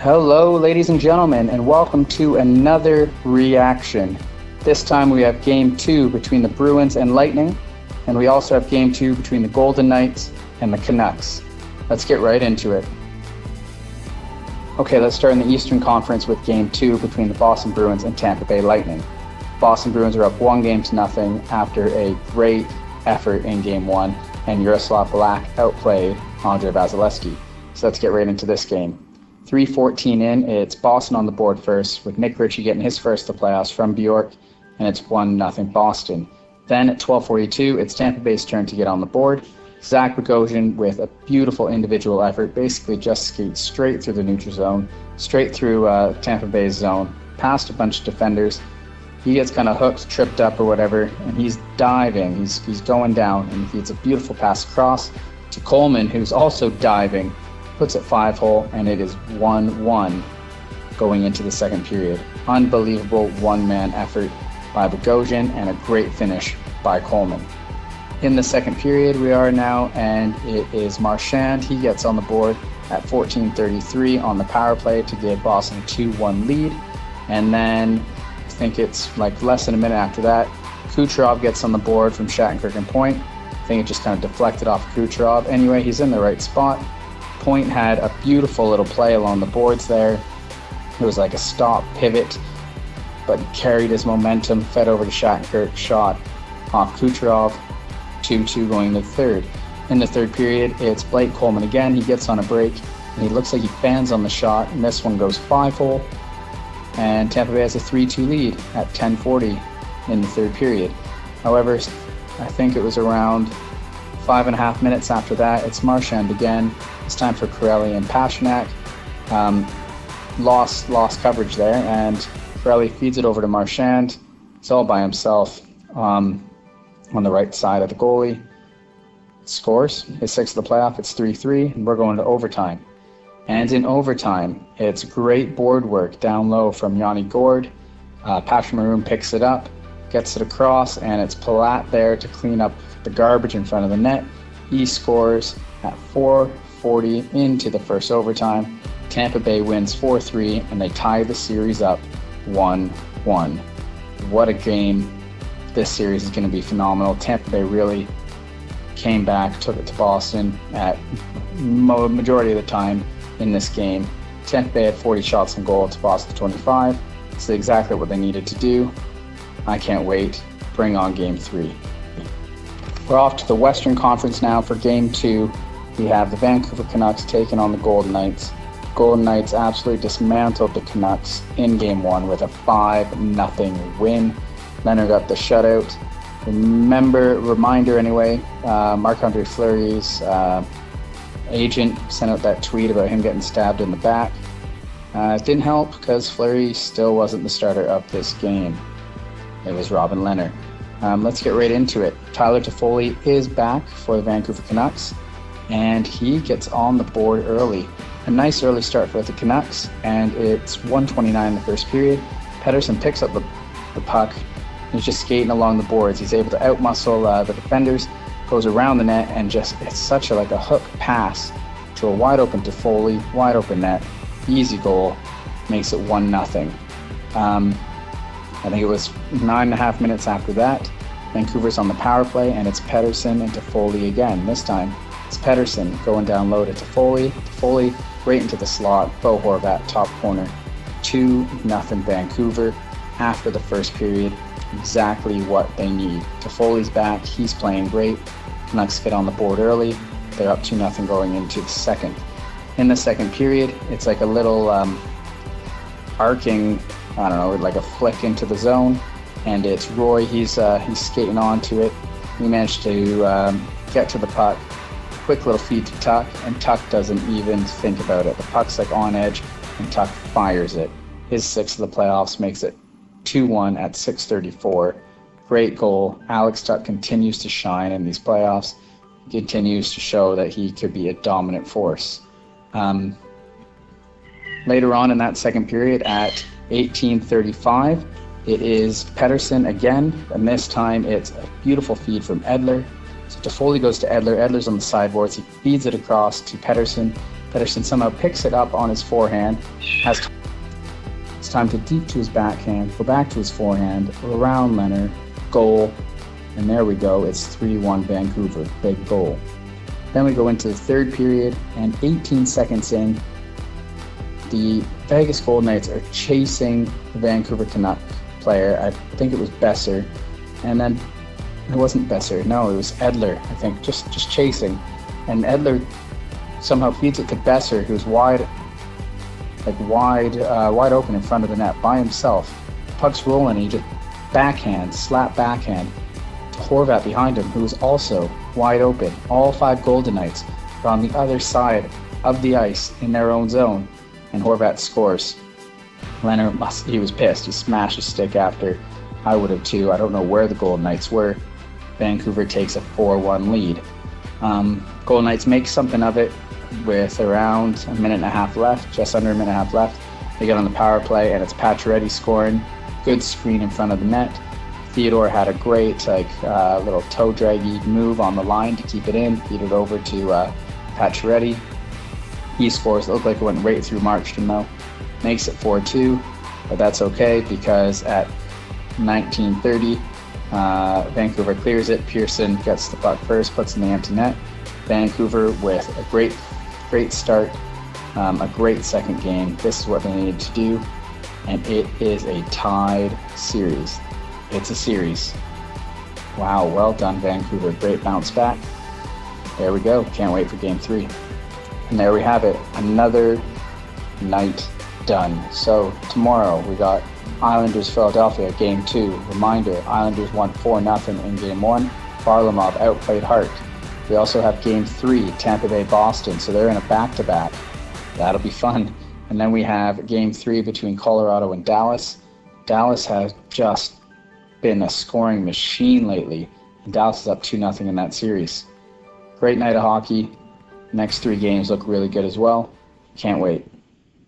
Hello, ladies and gentlemen, and welcome to another reaction. This time we have Game 2 between the Bruins and Lightning, and we also have Game 2 between the Golden Knights and the Canucks. Let's get right into it. Okay, let's start in the Eastern Conference with Game 2 between the Boston Bruins and Tampa Bay Lightning. Boston Bruins are up 1-0 after a great effort in Game 1, and Yaroslav Halak outplayed Andrei Vasilevsky. So let's get right into this game. 3:14 in, it's Boston on the board first, with Nick Ritchie getting his first of the playoffs from Bjork, and it's 1-0 Boston. Then at 12:42, it's Tampa Bay's turn to get on the board. Zach Bogosian, with a beautiful individual effort, basically just skates straight through the neutral zone, straight through Tampa Bay's zone, past a bunch of defenders. He gets kind of hooked, tripped up or whatever, and he's diving, he's going down, and he feeds a beautiful pass across to Coleman, who's also diving, puts it 5-hole, and it is 1-1 going into the second period. Unbelievable one-man effort by Bogosian and a great finish by Coleman. In the second period we are now, and it is Marchand. He gets on the board at 14:33 on the power play to give Boston a 2-1 lead. And then I think it's like less than a minute after that, Kucherov gets on the board from Shattenkirk and Point. I think it just kind of deflected off Kucherov. Anyway, he's in the right spot. Point had a beautiful little play along the boards there. It was like a stop pivot, but he carried his momentum, fed over to Shattenkirk, shot off Kucherov. 2-2 going to the third. In the third period, it's Blake Coleman again. He gets on a break, and he looks like he fans on the shot, and this one goes 5-hole. And Tampa Bay has a 3-2 lead at 10:40 in the third period. However, I think it was around 5.5 minutes after that, it's Marchand again. It's time for Corelli and Pastrnak. Lost coverage there, and Corelli feeds it over to Marchand. It's all by himself on the right side of the goalie. Scores his sixth of the playoff. It's 3-3, and we're going to overtime. And in overtime, it's great board work down low from Yanni Gourde. Patrick Maroon picks it up, gets it across, and it's Palat there to clean up the garbage in front of the net. He scores at 4:40 into the first overtime. Tampa Bay wins 4-3, and they tie the series up 1-1. What a game. This series is going to be phenomenal. Tampa Bay really came back, took it to Boston at majority of the time in this game. Tampa Bay had 40 shots on goal to Boston 25. It's exactly what they needed to do. I can't wait. Bring on Game 3. We're off to the Western Conference now for Game 2. We have the Vancouver Canucks taking on the Golden Knights. Golden Knights absolutely dismantled the Canucks in Game 1 with a 5-0 win. Leonard got the shutout. Reminder anyway, Marc-Andre Fleury's agent sent out that tweet about him getting stabbed in the back. It didn't help because Fleury still wasn't the starter of this game. It was Robin Lehner. Let's get right into it. Tyler Toffoli is back for the Vancouver Canucks, and he gets on the board early. A nice early start for the Canucks, and it's 1:29 in the first period. Pettersson picks up the puck. He's just skating along the boards. He's able to outmuscle the defenders, goes around the net, and it's such a hook pass to a wide open Toffoli, wide open net, easy goal, makes it 1-0. I think it was 9.5 minutes after that. Vancouver's on the power play, and it's Pettersson and Toffoli again. This time, it's Pettersson going down low to Toffoli. Toffoli right into the slot. Bo Horvat, top corner. 2-0 Vancouver after the first period. Exactly what they need. Toffoli's back. He's playing great. Canucks get on the board early. They're up 2-0 going into the second. In the second period, it's like a little arcing, like a flick into the zone, and it's Roy. He's skating onto it. He managed to get to the puck. Quick little feed to Tuck, and Tuck doesn't even think about it. The puck's on edge, and Tuck fires it. His sixth of the playoffs makes it 2-1 at 6:34. Great goal. Alex Tuck continues to shine in these playoffs. He continues to show that he could be a dominant force. Later on in that second period at 18:35, it is Pettersson again, and this time it's a beautiful feed from Edler. So Toffoli goes to Edler. Edler's on the sideboards. He feeds it across to Pettersson. Pettersson somehow picks it up on his forehand. It's time to deep to his backhand, go back to his forehand, around Leonard, goal, and there we go. It's 3-1 Vancouver, big goal. Then we go into the third period, and 18 seconds in, the Vegas Golden Knights are chasing the Vancouver Canuck player. I think it was Besser, and then it wasn't Besser. No, it was Edler. I think just chasing, and Edler somehow feeds it to Besser, who's wide open in front of the net by himself. Puck's rolling, and he just slap backhand to Horvat behind him, who is also wide open. All 5 Golden Knights are on the other side of the ice in their own zone, and Horvat scores. Leonard he was pissed. He smashed his stick after. I would have too. I don't know where the Golden Knights were. Vancouver takes a 4-1 lead. Golden Knights make something of it with around a minute and a half left, just under a minute and a half left. They get on the power play, and it's Pacioretty scoring. Good screen in front of the net. Theodore had a great little toe draggy move on the line to keep it in, feed it over to Pacioretty. He scores. It looked like it went right through Markstrom though. Makes it 4-2, but that's okay because at 19:30, Vancouver clears it. Pearson gets the puck first, puts in the empty net. Vancouver with a great start, a great second game. This is what they needed to do, and it is a tied series. It's a series. Wow, well done, Vancouver. Great bounce back. There we go. Can't wait for game 3. And there we have it. Another night done. So tomorrow we got Islanders Philadelphia game 2. Reminder, Islanders won 4-0 in game 1. Varlamov outplayed Hart. We also have game 3, Tampa Bay Boston. So they're in a back-to-back. That'll be fun. And then we have game 3 between Colorado and Dallas. Dallas has just been a scoring machine lately, and Dallas is up 2-0 in that series. Great night of hockey. Next 3 games look really good as well. Can't wait.